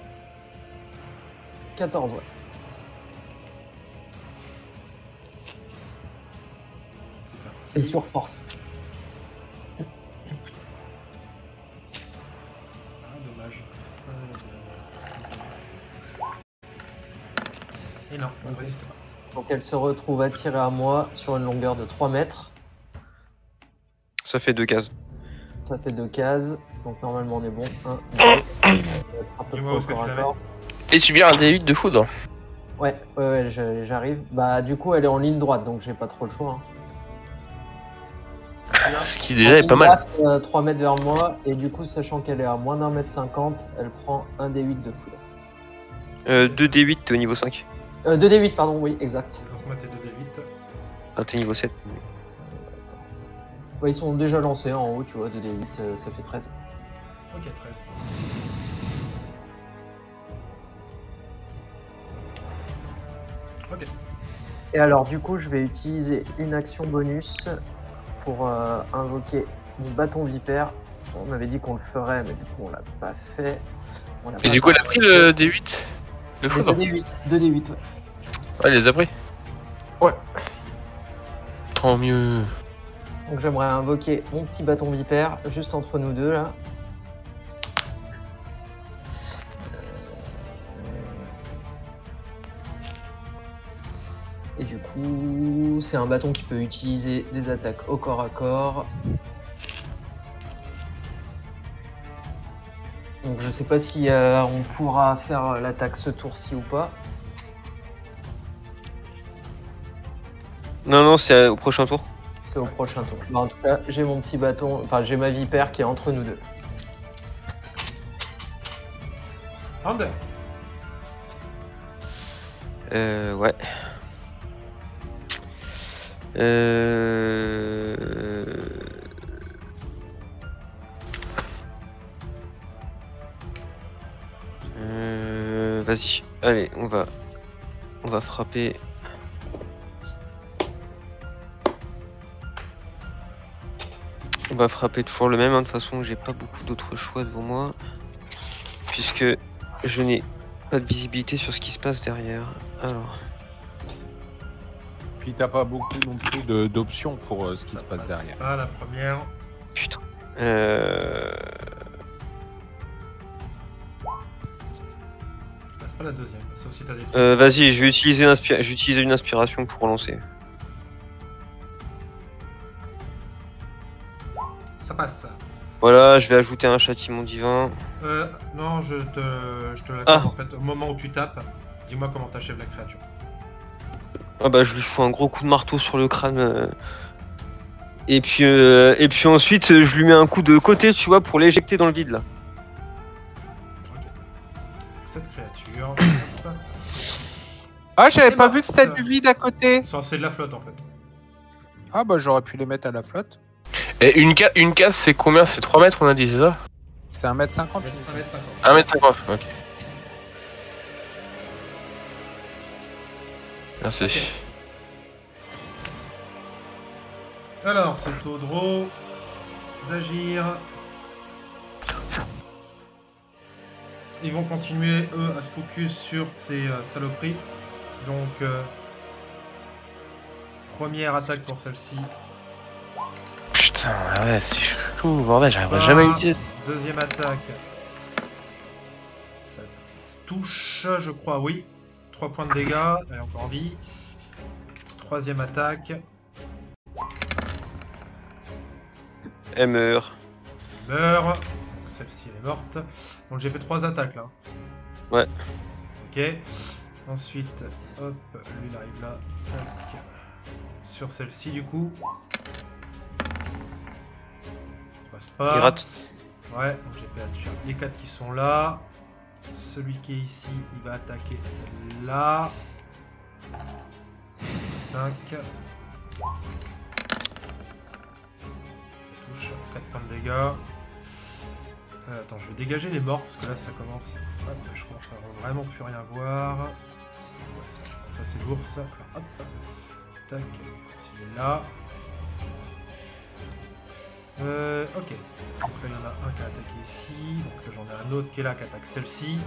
14, ouais. C'est sur force. Ah, dommage. Et non, on ne Ok. résiste pas. Donc elle se retrouve attirée à moi sur une longueur de 3 mètres. Ça fait 2 cases. Ça fait 2 cases. Donc normalement on est bon. 1, 2. On va être à peu Dis-moi près où est-ce que au corps tu à la corps. Et subir un D8 de foudre. Ouais, j'arrive. Bah du coup elle est en ligne droite donc j'ai pas trop le choix. Hein. Ce qui déjà est pas mal. 3 mètres vers moi et du coup sachant qu'elle est à moins d'1 mètre 50, elle prend un D8 de foudre. 2d8, t'es au niveau 5. 2 D8 pardon, oui exact. Lance-moi tes 2D8. Ah, t'es niveau 7. Bah, ils sont déjà lancés en haut, tu vois, 2d8, ça fait 13. Ok, 13. Ok. Et alors, du coup, je vais utiliser une action bonus pour invoquer mon bâton vipère. On m'avait dit qu'on le ferait, mais du coup, on l'a pas fait. Et du coup, elle a pris le D8 de foudre. 2d8, 2d8, ouais. Ouais, elle les a pris. Ouais. Tant mieux. Donc j'aimerais invoquer mon petit bâton vipère juste entre nous deux là. Et du coup, c'est un bâton qui peut utiliser des attaques au corps à corps. Donc je sais pas si on pourra faire l'attaque ce tour-ci ou pas. Non, non, c'est au prochain tour. C'est au prochain tour. Bah, en tout cas, j'ai mon petit bâton, enfin j'ai ma vipère qui est entre nous deux. Under. Ouais. Vas-y, allez, on va frapper. On va frapper toujours le même, hein. De toute façon j'ai pas beaucoup d'autres choix devant moi. Puisque je n'ai pas de visibilité sur ce qui se passe derrière. Alors. Puis t'as pas beaucoup non plus d'options pour ce qui se passe derrière. Ah, la première. Putain. C'est pas la deuxième, sauf si t'as des trucs. Vas-y, je vais utiliser une inspiration pour relancer. Ça passe. Voilà, je vais ajouter un châtiment divin. Non, je te l'accorde Ah. en fait. Au moment où tu tapes, dis-moi comment t'achèves la créature. Ah bah je lui fous un gros coup de marteau sur le crâne. Et puis ensuite je lui mets un coup de côté, tu vois, pour l'éjecter dans le vide là. Ok. Cette créature. Hop. Ah, j'avais C'est pas mort. vu que c'était du vide à côté. C'est de la flotte en fait. Ah bah j'aurais pu les mettre à la flotte. Et une case, c'est combien? C'est 3 mètres, on a dit, c'est ça? C'est 1m50. 1m50, ok. Merci. Alors, c'est au draw d'agir. Ils vont continuer, eux, à se focus sur tes saloperies. Donc, première attaque pour celle-ci. Putain, ouais, c'est chaud, bordel, j'arriverai jamais à utiliser. Deuxième attaque. Ça touche, je crois, oui. 3 points de dégâts, elle est encore en vie. Troisième attaque. Elle meurt. Meurt. Donc, celle-ci, elle est morte. Donc, j'ai fait 3 attaques là. Ouais. Ok. Ensuite, hop, lui il arrive là. Tac. Sur celle-ci, du coup. Ça passe pas. Il rate. Ouais, donc j'ai fait déjà les 4 qui sont là. Celui qui est ici, il va attaquer celle-là. 5. Ça touche 4 points de dégâts. Attends, je vais dégager les morts parce que là ça commence. Hop, je commence à vraiment plus rien voir. C'est quoi ça? Ça c'est l'ours. Alors, hop, tac, celui-là. Ok. Donc là il y en a un qui a attaqué ici. Donc là j'en ai un autre qui est là qui attaque celle-ci.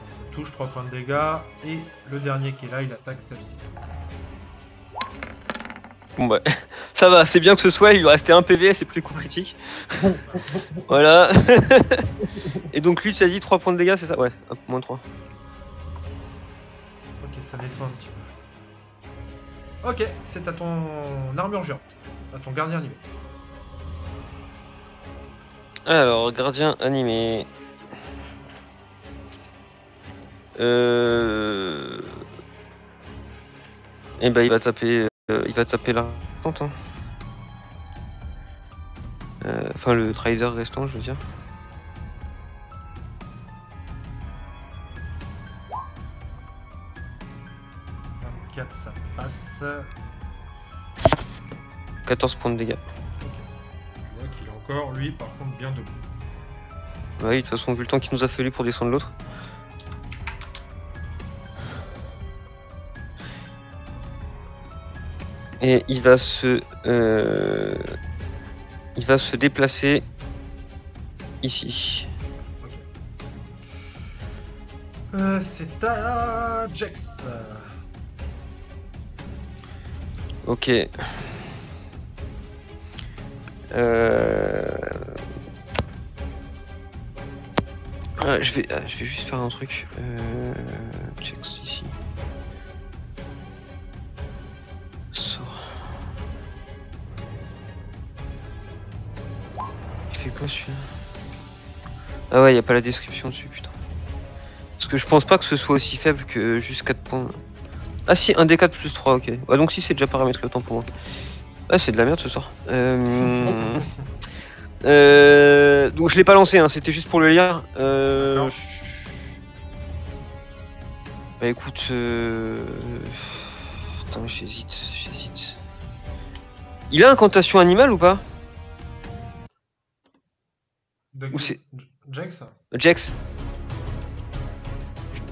Ça touche 3 points de dégâts. Et le dernier qui est là, il attaque celle-ci. Bon bah, ça va, c'est bien que ce soit, il lui restait un PV, c'est pris le coup critique. Voilà. Et donc lui, tu as dit 3 points de dégâts, c'est ça? Ouais, moins 3. Ok, ça nettoie un petit peu. Ok, c'est à ton armure géante. À ton gardien animé. Alors, gardien animé. Et bah il va taper la restante. Hein. Enfin le trader restant, je veux dire. 4, ça passe. 14 points de dégâts. Je vois qu'il est encore, lui, par contre, bien debout. Oui, de toute façon, vu le temps qu'il nous a fallu pour descendre l'autre. Et il va se déplacer ici. C'est à Jex. Ok. Je vais juste faire un truc. Check ici. Sort. Il fait quoi celui-là? Ah ouais, y a pas la description dessus, putain. Parce que je pense pas que ce soit aussi faible que juste 4 points. Ah si, 1 D4 plus 3, ok. Ouais, donc si c'est déjà paramétré autant pour moi. Ah, c'est de la merde ce soir. Donc je l'ai pas lancé, hein, c'était juste pour le lire. Bah écoute, attends, j'hésite. Il a incantation animale ou pas? Ou c'est Jex? Jex.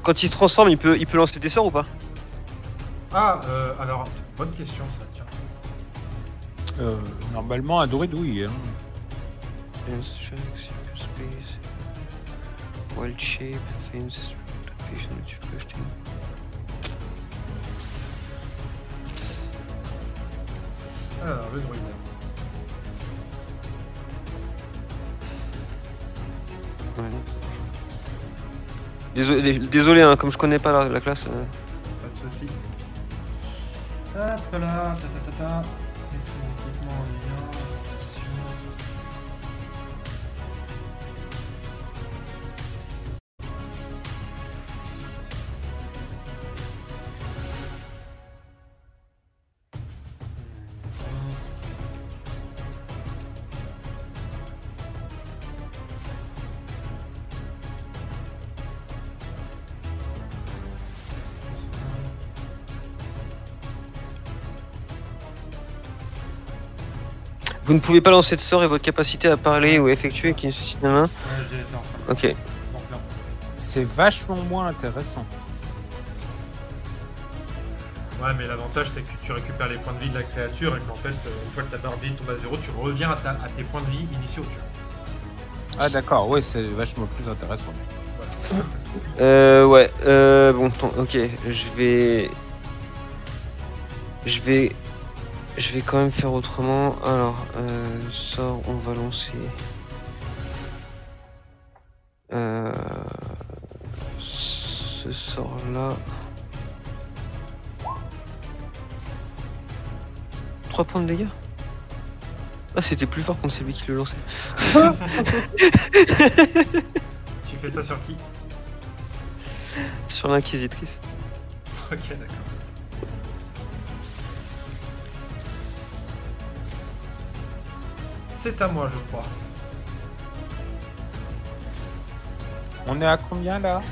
Quand il se transforme, il peut lancer des sorts ou pas? Ah, alors, bonne question ça, tiens. Normalement, un druide, oui. Hein. Wild shape, things, Alors, le druide. Ouais. Désolé hein, comme je connais pas la classe. Pas de soucis. Hop là, ta. Équipement en lien, Vous ne pouvez pas lancer de sort et votre capacité à parler ou effectuer qui nécessite une main. Ouais, j'ai été en train. Ok. Donc là. C'est vachement moins intéressant. Ouais, mais l'avantage c'est que tu récupères les points de vie de la créature et qu'en fait, une fois que ta barre de vie tombe à 0, tu reviens à tes points de vie initiaux. Tu vois. Ah d'accord, ouais, c'est vachement plus intéressant. Ouais. Bon, ok. Je vais quand même faire autrement. Alors, sort, on va lancer. Ce sort là. 3 points de dégâts. Ah, c'était plus fort contre celui qui le lançait. Tu fais ça sur qui? Sur l'inquisitrice. Ok, d'accord. C'est à moi, je crois. On est à combien là?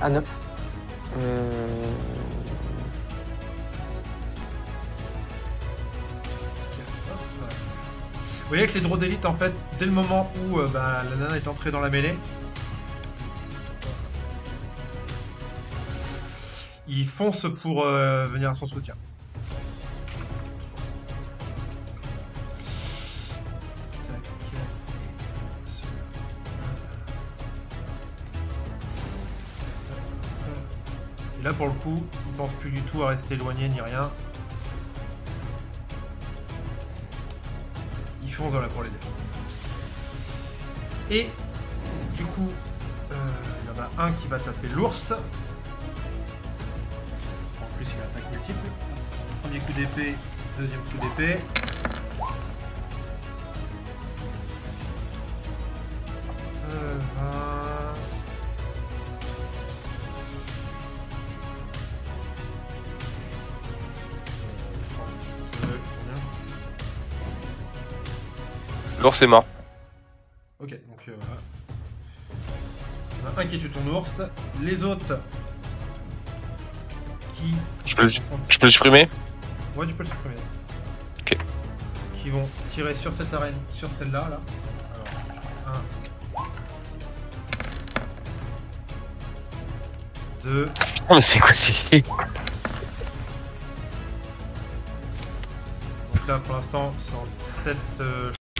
À 9. Vous voyez que les draws d'élite, en fait, dès le moment où la nana est entrée dans la mêlée, ils foncent pour venir à son soutien. Et là, pour le coup, ils pensent plus du tout à rester éloignés ni rien. Ils foncent voilà pour l'aider. Et du coup, il y en a un qui va taper l'ours. En plus, il a attaque multiple. Premier coup d'épée, deuxième coup d'épée. L'ours est mort. Ok, donc voilà. Il y en a un qui tue ton ours. Les autres qui... Je peux le supprimer? Ouais, tu peux le supprimer. Ok. Qui vont tirer sur cette arène, sur celle-là, là. Alors, 1. 2. Oh, mais c'est quoi c'est... Donc là, pour l'instant, sur cette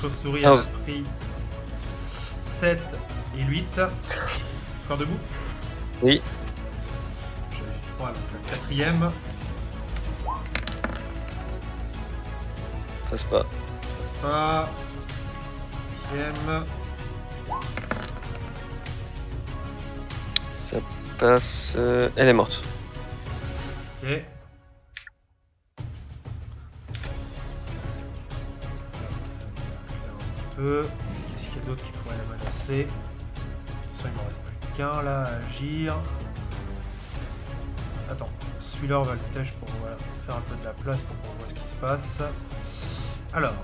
chauve-souris, Ah, elle a pris 7 et 8. Encore debout? Oui. Voilà, donc la quatrième. Passe pas. Pas. Cinquième. Ça passe. Elle est morte. Ok. Alors, ça va faire un petit peu. Qu'est-ce qu'il y a d'autre qui pourrait la menacer? De toute façon, il m'en reste plus qu'un là à agir. Attends, celui-là on va le tèche pour voilà, faire un peu de la place pour qu'on voit ce qui se passe. Alors,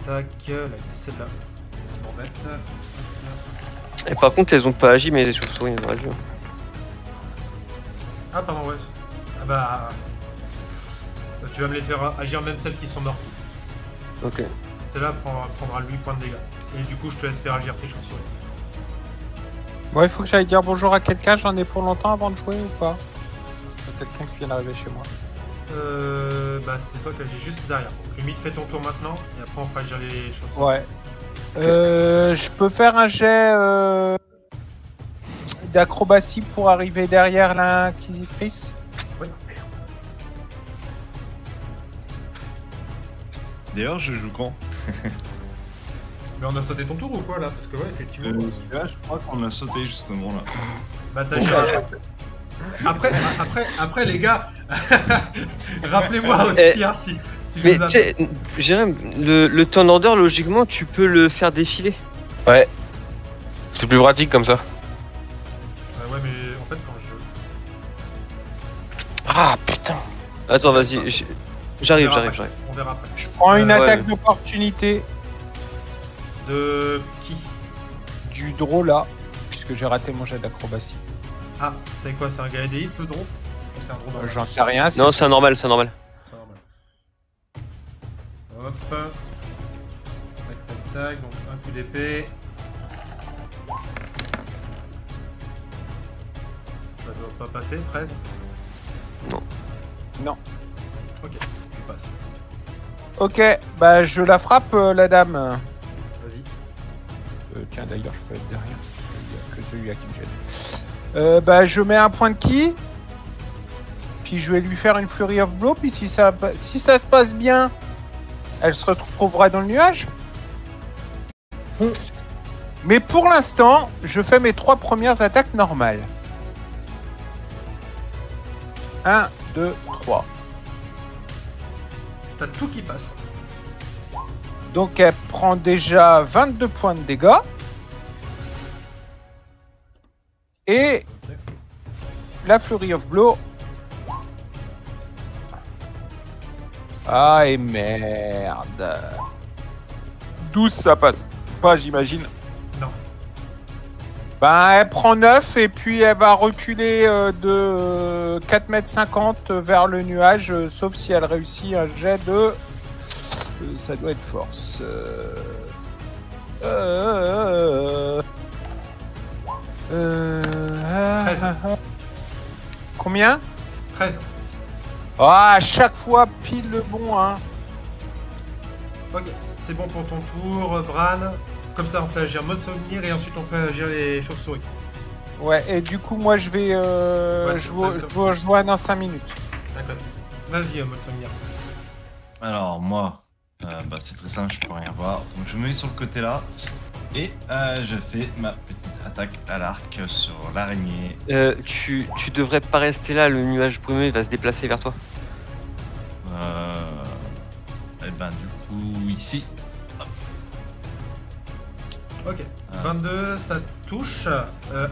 tac, là il y a celle-là qui m'embête. Et par contre, elles ont pas agi, mais les chauves-souris, elles ont agi. Ah pardon, ouais. Ah bah... Tu vas me les faire agir même celles qui sont mortes. Ok. Celle-là prendra 8 points de dégâts. Et du coup je te laisse faire agir tes chauves-souris. Bon, il faut que j'aille dire bonjour à quelqu'un, j'en ai pour longtemps avant de jouer ou pas? Quelqu'un qui vient d'arriver chez moi. Bah c'est toi qui agis juste derrière. Donc limite fais ton tour maintenant et après on fera agir les chauves-souris. Ouais. Je peux faire un jet d'acrobatie pour arriver derrière l'inquisitrice? Oui. D'ailleurs, je joue quand? Mais on a sauté ton tour ou quoi là? Parce que ouais, effectivement. Là, je crois qu'on a sauté justement là. Bah t'as après les gars, rappelez-moi aussi hein, si je Mais vous tu sais, Jérém, le turn order, logiquement, tu peux le faire défiler. Ouais. C'est plus pratique comme ça. ouais mais en fait quand je... Ah putain. Attends, vas-y, j'arrive. On verra après. Je prends une Ouais. attaque d'opportunité De qui? du draw là, puisque j'ai raté mon jet d'acrobatie. Ah, c'est quoi? C'est un gars hit le drone? Ou c'est un drone normal? J'en sais rien. Non, c'est normal, c'est normal. C'est normal. Hop. Tac, donc un coup d'épée. Ça doit pas passer, 13. Non. Ok, je passe. Ok, bah je la frappe la dame. Vas-y. Tiens d'ailleurs je peux être derrière. Il y a que celui-là qui me gêne. Bah je mets un point de ki. Puis je vais lui faire une Flurry of Blow. Puis si ça se passe bien, elle se retrouvera dans le nuage. Mais pour l'instant, je fais mes 3 premières attaques normales. 1, 2, 3. T'as tout qui passe. Donc elle prend déjà 22 points de dégâts. Et la Flurry of Blow. Ah et merde. 12 ça passe pas j'imagine. Non. Ben elle prend 9 et puis elle va reculer de 4,50 m vers le nuage, sauf si elle réussit un jet de... ça doit être force. Combien? 13. Ah, à chaque fois pile le bon, hein. Ok, c'est bon pour ton tour, Bran. Comme ça, on fait agir mode souvenir et ensuite on fait agir les chauves-souris. Ouais, et du coup, moi je vais. Je vous rejoins dans 5 minutes. D'accord. Vas-y, mode souvenir. Alors moi, bah, c'est très simple, je peux rien voir. Donc je me mets sur le côté là et je fais ma petite attaque à l'arc sur l'araignée. Tu devrais pas rester là, le nuage brumeux va se déplacer vers toi. Et ben du coup ici. Ok, 22, ça touche.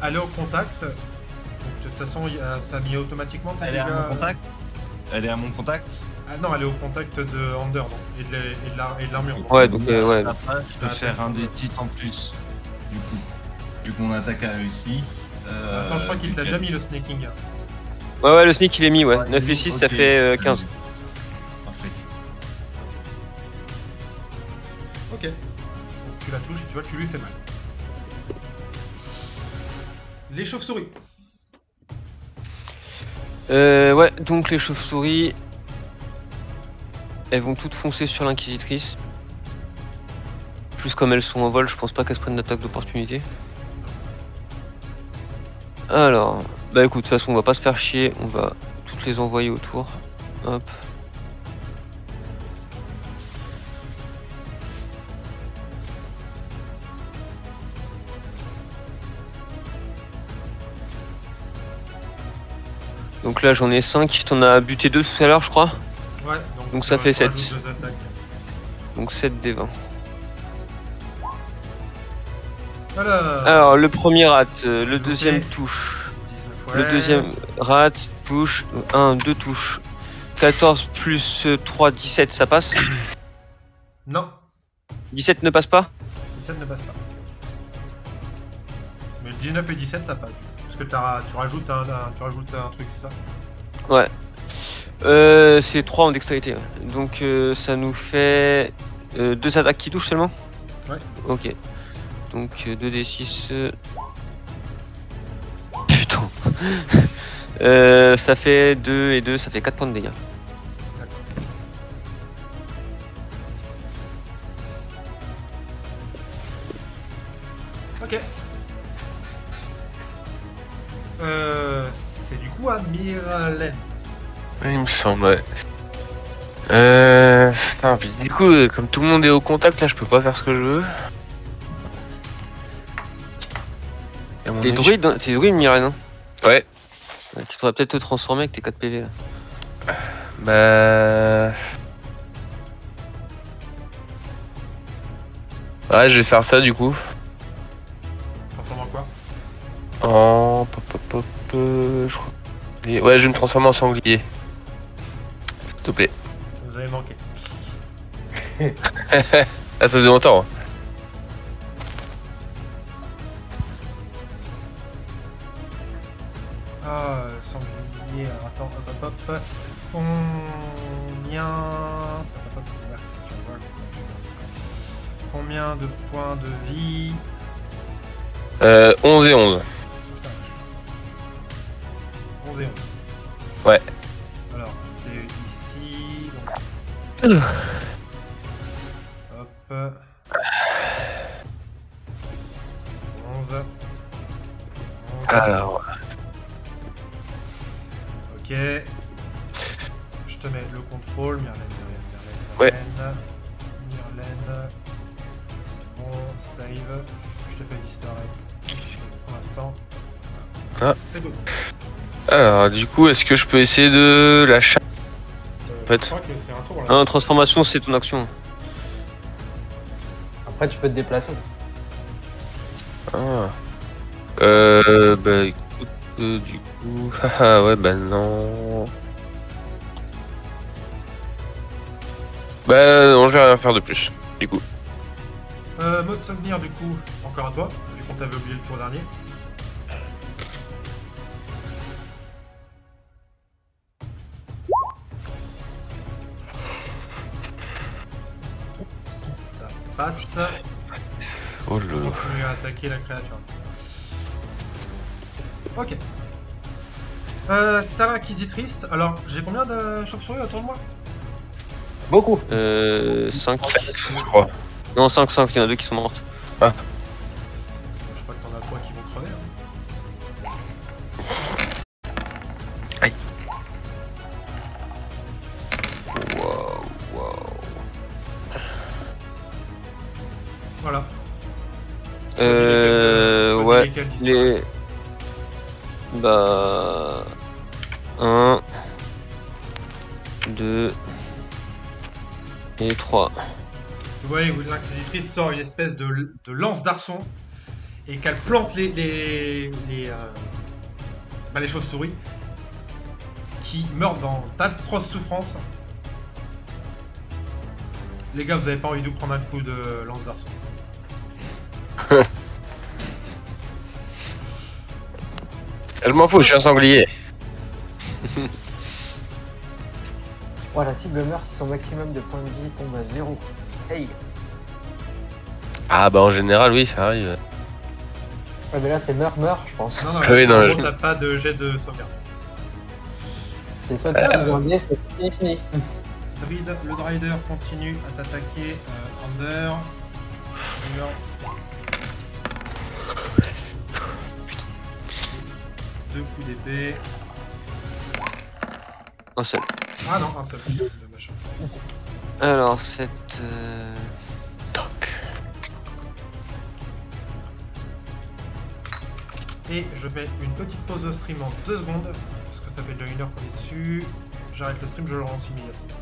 Elle est au contact. Donc, de toute façon, ça a mis automatiquement tes Elle est à dégâts. mon contact. Elle est à mon contact. Ah non, elle est au contact de Under donc, et de l'armure. donc. Ouais, donc ouais. Après, je peux faire un des titres en plus. Du coup, vu que mon attaque a réussi. Attends, je crois qu'il te l'a déjà mis le snaking. Ouais, le sneak il est mis, ouais. Ouais, 9 et 6, ça ok. fait 15. Parfait. Ok. Donc, tu la touches et tu vois, tu lui fais mal. Les chauves-souris. Ouais, donc les chauves-souris, elles vont toutes foncer sur l'inquisitrice. Plus comme elles sont en vol, je pense pas qu'elles se prennent d'attaque d'opportunité. Alors, bah écoute, de toute façon on va pas se faire chier, on va toutes les envoyer autour. Hop. Donc là j'en ai 5, t'en as buté 2 tout à l'heure je crois. Ouais, Donc ça fait tu 7. rajoutes 2 attaques. Donc 7 des 20. Alors, Le premier rate, le Loupé. deuxième touche. 19, ouais. Le deuxième rate, touche, 1, 2 touches. 14 plus 3, 17, ça passe. Non, 17 ne passe pas. 17 ne passe pas. Mais 19 et 17 ça passe. Parce que tu rajoutes un truc, c'est ça? Ouais. C'est 3 en dextérité. Ouais. Donc ça nous fait 2 attaques qui touchent seulement. Ouais. Ok. Donc 2d6. Putain. Ça fait 2 et 2, ça fait 4 points de dégâts. Ok. C'est du coup à Myralène. Ouais, il me semble, ouais. Putain, puis du coup, comme tout le monde est au contact, là, je peux pas faire ce que je veux. Et à mon T'es avis, druide, Myrène, hein. Ouais. Tu devrais peut-être te transformer avec tes 4 PV là. Bah... Ouais, je vais faire ça, du coup. Transforme en quoi? En... je crois... Ouais, je vais me transformer en sanglier. S'il te plaît. Vous avez manqué. Ah, ça faisait longtemps. Hein. Ah, sanglier, alors attends, hop. Combien... Hop, là, je vois. Combien de points de vie? 11 et 11. 11 et 11. Ouais. Alors, t'es ici, donc... Hop. 11. Alors... Ok. Je te mets le contrôle, Myrlène. Ouais. Myrlène. C'est bon, save. Je te fais disparaître pour l'instant. Ah. C'est good. Alors, du coup, est-ce que je peux essayer de la charger en fait. Je crois que c'est un tour là. Ah, transformation, c'est ton action. Après, tu peux te déplacer. Ah. Bah écoute, du coup... Haha, ouais, bah non... Bah non, je vais rien faire de plus, du coup. Mode souvenir du coup, encore à toi, vu qu'on t'avait oublié le tour dernier. Ça passe. Oh le... Continue à attaquer la créature. Ok. C'est à l'inquisitrice. Alors, j'ai combien de chauves-souris autour de moi? Beaucoup. 5. je crois. Non, 5, il y en a 2 qui sont mortes. Je crois que t'en as 3 qui vont crever. Hein. Aïe. Wow. Voilà. Choisis Ouais, lesquels disparaissent. les... Bah... 1... 2... Et 3. Vous voyez, l'inquisitrice sort une espèce de lance d'arçon et qu'elle plante les chauves-souris qui meurent dans d'atroces souffrances. Les gars, vous avez pas envie de vous prendre un coup de lance d'arçon? Je m'en fous, je suis un sanglier. Oh, la cible meurt si son maximum de points de vie tombe à 0. Hey. Ah bah en général oui ça arrive. Ouais, mais là c'est meurt, je pense. Non, non, Ah oui, non, en gros, je- t'as pas de jet de sauvegarde. C'est soit tu anglais, soit c'est fini. Le Drider continue à t'attaquer Under. Under. Deux coups d'épée. Un seul. Ah non, un seul. Dommage. Alors, cette. Et je mets une petite pause de stream en 2 secondes. Parce que ça fait déjà 1 heure qu'on est dessus. J'arrête le stream, je le relance immédiatement.